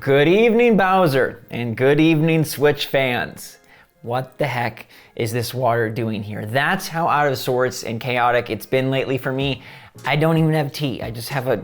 Good evening, Bowser, and good evening, Switch fans. What the heck is this water doing here? That's how out of sorts and chaotic it's been lately for me. I don't even have tea. I just have a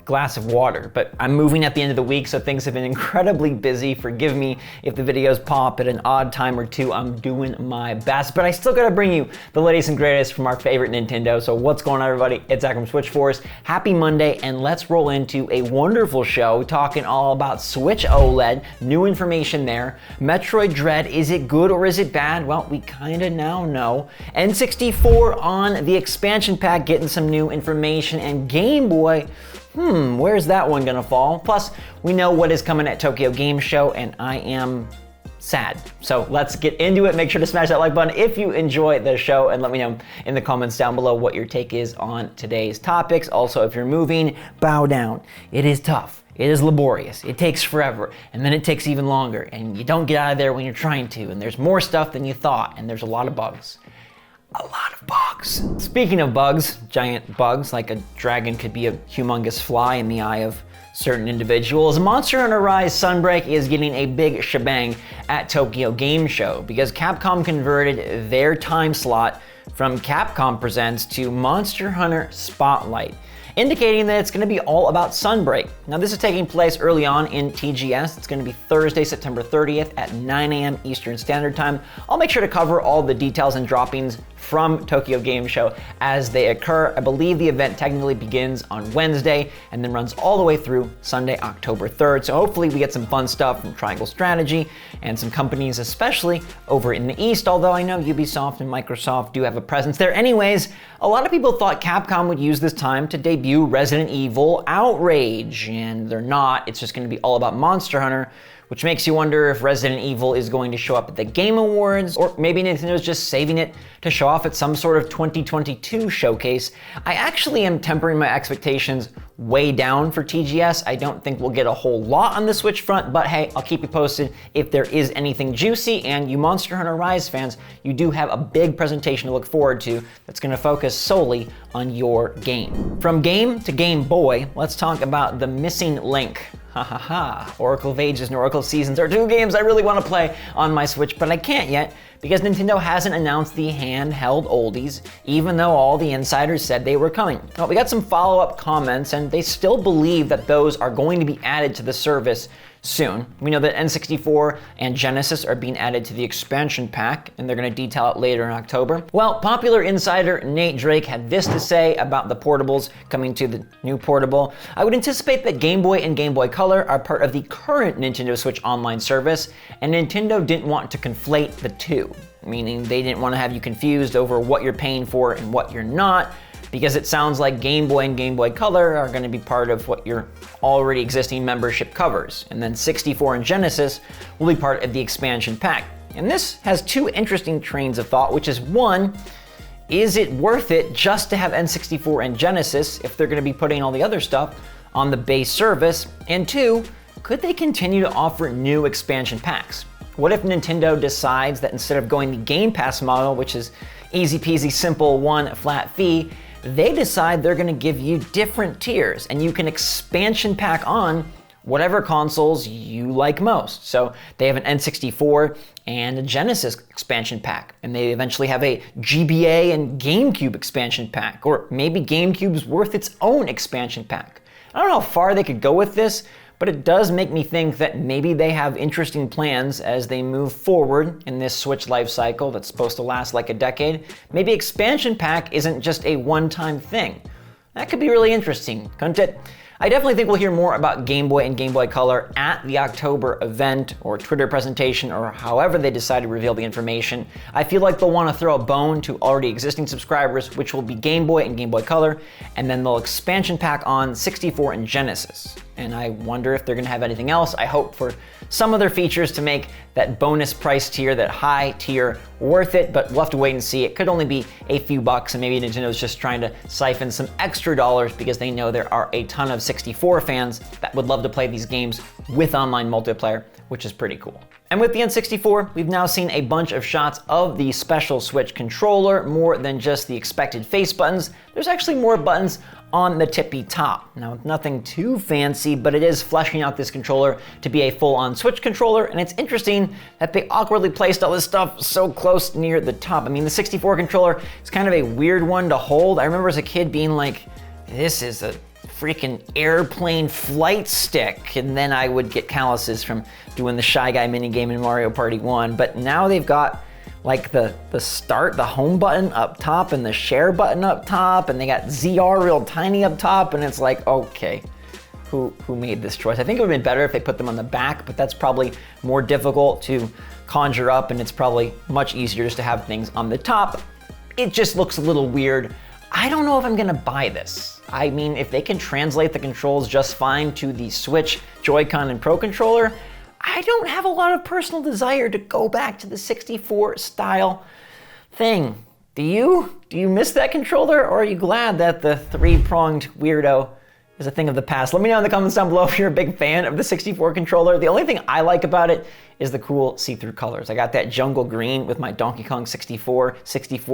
glass of water, but I'm moving at the end of the week, so things have been incredibly busy. Forgive me if the videos pop at an odd time or two. I'm doing my best, but I still gotta bring you the latest and greatest from our favorite Nintendo. So what's going on, everybody? It's Zach from SwitchForce. Happy Monday, and let's roll into a wonderful show talking all about Switch OLED, new information there. Metroid Dread, is it good or is it bad? Well, we kinda now know. N64 on the expansion pack, getting some new information, and Game Boy, where's that one gonna fall? Plus, we know what is coming at Tokyo Game Show, and I am sad. So let's get into it. Make sure to smash that like button if you enjoy the show, and let me know in the comments down below what your take is on today's topics. Also, if you're moving, bow down. It is tough. It is laborious. It takes forever, and then it takes even longer, and you don't get out of there when you're trying to, and there's more stuff than you thought, and there's a lot of bugs. A lot of bugs. Speaking of bugs, giant bugs, like a dragon could be a humongous fly in the eye of certain individuals, Monster Hunter Rise Sunbreak is getting a big shebang at Tokyo Game Show because Capcom converted their time slot from Capcom Presents to Monster Hunter Spotlight, indicating that it's going to be all about Sunbreak. Now, this is taking place early on in TGS. It's going to be Thursday, September 30th at 9 a.m. Eastern Standard Time. I'll make sure to cover all the details and droppings from Tokyo Game Show as they occur. I believe the event technically begins on Wednesday and then runs all the way through Sunday, October 3rd. So hopefully we get some fun stuff from Triangle Strategy and some companies, especially over in the East, although I know Ubisoft and Microsoft do have a presence there. Anyways, a lot of people thought Capcom would use this time to debut Resident Evil Outrage, and they're not. It's just going to be all about Monster Hunter, which makes you wonder if Resident Evil is going to show up at the Game Awards, or maybe Nintendo's just saving it to show off at some sort of 2022 showcase. I actually am tempering my expectations way down for TGS. I don't think we'll get a whole lot on the Switch front, but hey, I'll keep you posted if there is anything juicy. And you Monster Hunter Rise fans, you do have a big presentation to look forward to that's going to focus solely on your game. From game to Game Boy, let's talk about the missing link. Oracle of Ages and Oracle of Seasons are two games I really want to play on my Switch, but I can't yet because Nintendo hasn't announced the handheld oldies, even though all the insiders said they were coming. Well, we got some follow-up comments, and they still believe that those are going to be added to the service soon. We know that N64 and Genesis are being added to the expansion pack, and they're going to detail it later in October. Well, popular insider Nate Drake had this to say about the portables coming to the new portable. I would anticipate that Game Boy and Game Boy Color are part of the current Nintendo Switch Online service, and Nintendo didn't want to conflate the two, meaning they didn't want to have you confused over what you're paying for and what you're not, because it sounds like Game Boy and Game Boy Color are going to be part of what your already existing membership covers, and then 64 and Genesis will be part of the expansion pack. And this has two interesting trains of thought, which is one, is it worth it just to have N64 and Genesis if they're going to be putting all the other stuff on the base service? And two, could they continue to offer new expansion packs? What if Nintendo decides that instead of going the Game Pass model, which is easy peasy simple, one flat fee, they decide they're going to give you different tiers, and you can expansion pack on whatever consoles you like most. So they have an N64 and a Genesis expansion pack, and they eventually have a GBA and GameCube expansion pack, or maybe GameCube's worth its own expansion pack. I don't know how far they could go with this, but it does make me think that maybe they have interesting plans as they move forward in this Switch life cycle that's supposed to last like a decade. Maybe expansion pack isn't just a one-time thing. That could be really interesting, couldn't it? I definitely think we'll hear more about Game Boy and Game Boy Color at the October event or Twitter presentation, or however they decide to reveal the information. I feel like they'll want to throw a bone to already existing subscribers, which will be Game Boy and Game Boy Color, and then they'll expansion pack on 64 and Genesis. And I wonder if they're going to have anything else. I hope for some other features to make that bonus price tier, that high tier, worth it, but we'll have to wait and see. It could only be a few bucks, and maybe Nintendo's just trying to siphon some extra dollars because they know there are a ton of 64 fans that would love to play these games with online multiplayer, which is pretty cool. And with the N64, we've now seen a bunch of shots of the special Switch controller, more than just the expected face buttons. There's actually more buttons on the tippy top. Now, nothing too fancy, but it is fleshing out this controller to be a full-on Switch controller, and it's interesting that they awkwardly placed all this stuff so close near the top. I mean, the 64 controller is kind of a weird one to hold. I remember as a kid being like, this is a freaking airplane flight stick, and then I would get calluses from doing the Shy Guy minigame in Mario Party 1, but now they've got like the start, the home button up top and the share button up top, and they got ZR real tiny up top, and it's like, okay, who made this choice? I think it would have been better if they put them on the back, but that's probably more difficult to conjure up, and it's probably much easier just to have things on the top. It just looks a little weird. I don't know if I'm gonna buy this. I mean, if they can translate the controls just fine to the Switch, Joy-Con, and Pro Controller, I don't have a lot of personal desire to go back to the 64 style thing. Do you? Do you miss that controller, or are you glad that the three-pronged weirdo is a thing of the past? Let me know in the comments down below if you're a big fan of the 64 controller. The only thing I like about it is the cool see-through colors. I got that jungle green with my Donkey Kong 64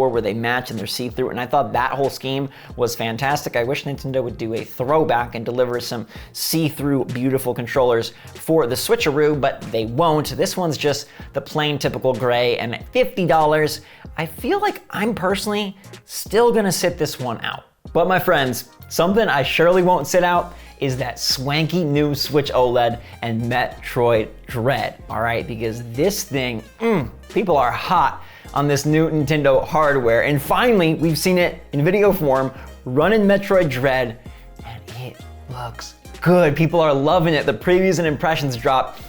where they match and they're see-through, and I thought that whole scheme was fantastic. I wish Nintendo would do a throwback and deliver some see-through beautiful controllers for the Switcheroo, but they won't. This one's just the plain typical gray, and at $50, I feel like I'm personally still gonna sit this one out. But my friends, something I surely won't sit out is that swanky new Switch OLED and Metroid Dread, all right? Because this thing, people are hot on this new Nintendo hardware, and finally, we've seen it in video form, running Metroid Dread, and it looks good. People are loving it. The previews and impressions dropped,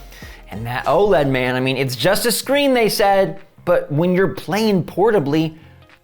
and that OLED, man, I mean, it's just a screen, they said, but when you're playing portably,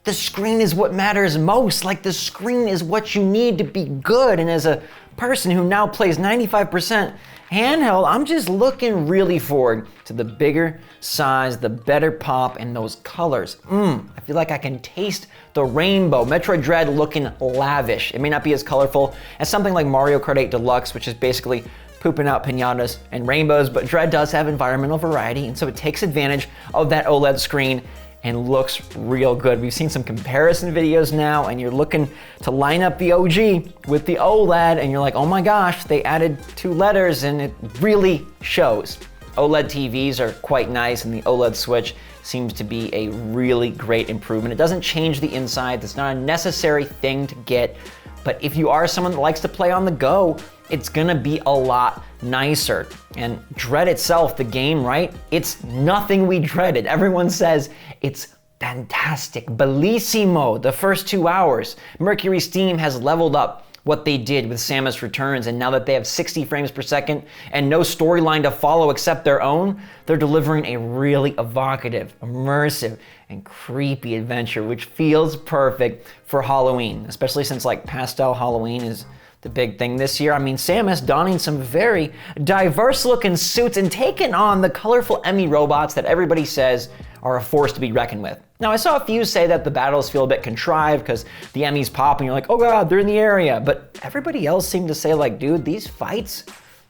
the screen is what matters most. Like, the screen is what you need to be good. And as a person who now plays 95% handheld, I'm just looking really forward to the bigger size, the better pop, and those colors. I feel like I can taste the rainbow. Metroid Dread looking lavish. It may not be as colorful as something like Mario Kart 8 Deluxe, which is basically pooping out piñatas and rainbows, but Dread does have environmental variety, and so it takes advantage of that OLED screen and looks real good. We've seen some comparison videos now, and you're looking to line up the OG with the OLED, and you're like, oh my gosh, they added 2 letters, and it really shows. OLED TVs are quite nice, and the OLED Switch seems to be a really great improvement. It doesn't change the inside. It's not a necessary thing to get, but if you are someone that likes to play on the go, it's gonna be a lot nicer. And Dread itself, the game, right? It's nothing we dreaded. Everyone says it's fantastic, bellissimo, the first 2 hours. Mercury Steam has leveled up what they did with Samus Returns, and now that they have 60 frames per second and no storyline to follow except their own, they're delivering a really evocative, immersive, and creepy adventure, which feels perfect for Halloween, especially since like pastel Halloween is the big thing this year. I mean, Samus donning some very diverse looking suits and taking on the colorful Emmy robots that everybody says are a force to be reckoned with. Now, I saw a few say that the battles feel a bit contrived because the Emmys pop and you're like, oh god, they're in the area. But everybody else seemed to say like, dude, these fights,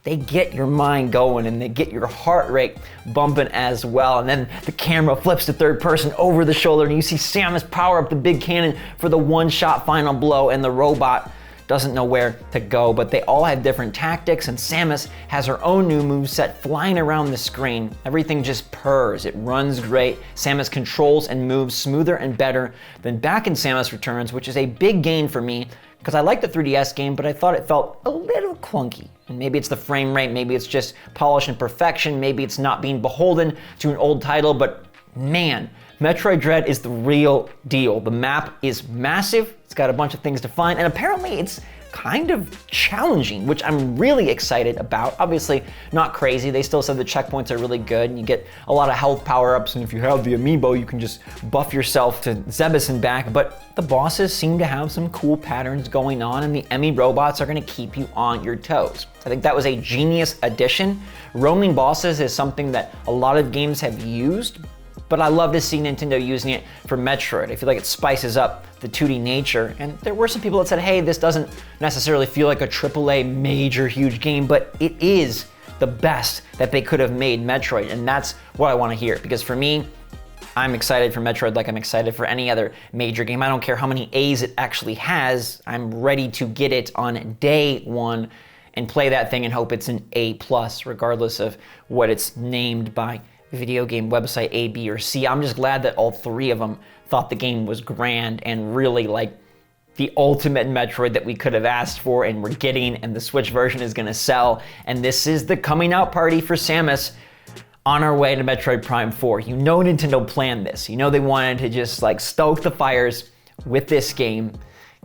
they get your mind going and they get your heart rate bumping as well. And then the camera flips to third person over the shoulder and you see Samus power up the big cannon for the one-shot final blow, and the robot doesn't know where to go, but they all have different tactics, and Samus has her own new moveset flying around the screen. Everything just purrs, it runs great. Samus controls and moves smoother and better than back in Samus Returns, which is a big gain for me, because I like the 3DS game, but I thought it felt a little clunky. And maybe it's the frame rate, maybe it's just polish and perfection, maybe it's not being beholden to an old title, but man, Metroid Dread is the real deal. The map is massive, it's got a bunch of things to find, and apparently it's kind of challenging, which I'm really excited about. Obviously not crazy, they still said the checkpoints are really good, and you get a lot of health power-ups, and if you have the amiibo, you can just buff yourself to Zebus and back, but the bosses seem to have some cool patterns going on, and the Emmy robots are gonna keep you on your toes. I think that was a genius addition. Roaming bosses is something that a lot of games have used, but I love to see Nintendo using it for Metroid. I feel like it spices up the 2D nature, and there were some people that said, hey, this doesn't necessarily feel like a AAA major huge game, but it is the best that they could have made Metroid, and that's what I want to hear, because for me, I'm excited for Metroid like I'm excited for any other major game. I don't care how many A's it actually has. I'm ready to get it on day one and play that thing and hope it's an A+, regardless of what it's named by video game website A, B, or C. I'm just glad that all three of them thought the game was grand and really like the ultimate Metroid that we could have asked for and we're getting, and the Switch version is gonna sell. And this is the coming out party for Samus on our way to Metroid Prime 4. You know Nintendo planned this. You know they wanted to just like stoke the fires with this game,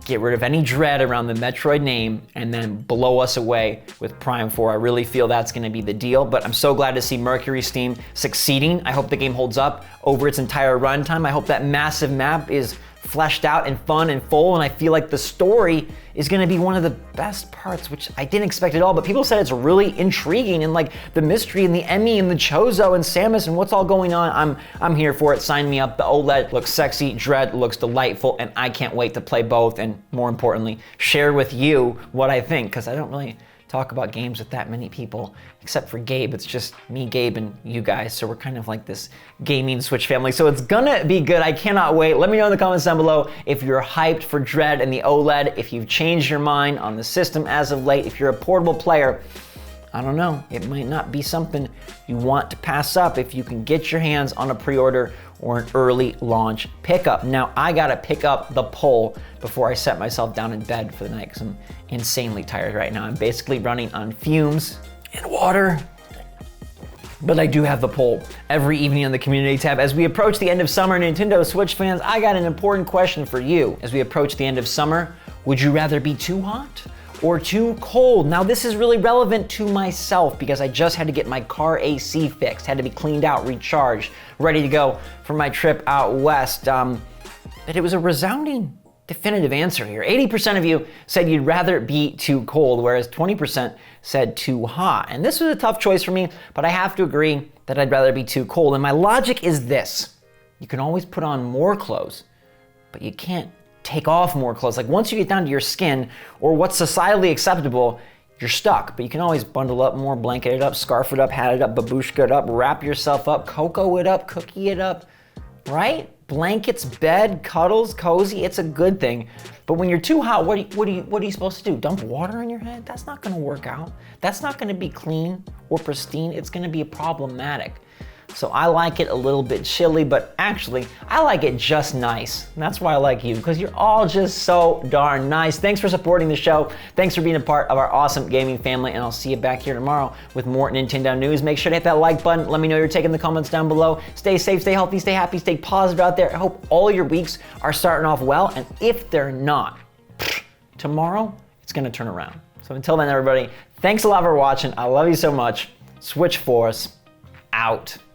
get rid of any dread around the Metroid name, and then blow us away with Prime 4. I really feel that's gonna be the deal, but I'm so glad to see Mercury Steam succeeding. I hope the game holds up over its entire runtime. I hope that massive map is fleshed out and fun and full, and I feel like the story is gonna be one of the best parts, which I didn't expect at all, but people said it's really intriguing, and like the mystery and the Emmy and the Chozo and Samus and what's all going on, I'm here for it. Sign me up. The OLED looks sexy, Dread looks delightful, and I can't wait to play both, and more importantly, share with you what I think, because I don't really talk about games with that many people, except for Gabe. It's just me, Gabe, and you guys, so we're kind of like this gaming Switch family, so it's gonna be good. I cannot wait. Let me know in the comments down below if you're hyped for Dread and the OLED, if you've changed your mind on the system as of late, if you're a portable player. I don't know, it might not be something you want to pass up if you can get your hands on a pre-order or an early launch pickup. Now, I gotta pick up the poll before I set myself down in bed for the night, because I'm insanely tired right now. I'm basically running on fumes and water, but I do have the poll every evening on the community tab. As we approach the end of summer, Nintendo Switch fans, I got an important question for you. As we approach the end of summer, would you rather be too hot or too cold? Now, this is really relevant to myself because I just had to get my car AC fixed, had to be cleaned out, recharged, ready to go for my trip out west. But it was a resounding definitive answer here. 80% of you said you'd rather be too cold, whereas 20% said too hot. And this was a tough choice for me, but I have to agree that I'd rather be too cold. And my logic is this: you can always put on more clothes, but you can't take off more clothes. Like once you get down to your skin or what's societally acceptable, you're stuck. But you can always bundle up more, blanket it up, scarf it up, hat it up, babushka it up, wrap yourself up, cocoa it up, cookie it up, right? Blankets, bed, cuddles, cozy, it's a good thing. But when you're too hot, what are you supposed to do? Dump water on your head? That's not gonna work out. That's not gonna be clean or pristine. It's gonna be problematic. So I like it a little bit chilly, but actually, I like it just nice. And that's why I like you, because you're all just so darn nice. Thanks for supporting the show. Thanks for being a part of our awesome gaming family, and I'll see you back here tomorrow with more Nintendo news. Make sure to hit that like button. Let me know your take in the comments down below. Stay safe, stay healthy, stay happy, stay positive out there. I hope all your weeks are starting off well, and if they're not, tomorrow, it's gonna turn around. So until then, everybody, thanks a lot for watching. I love you so much. SwitchForce out.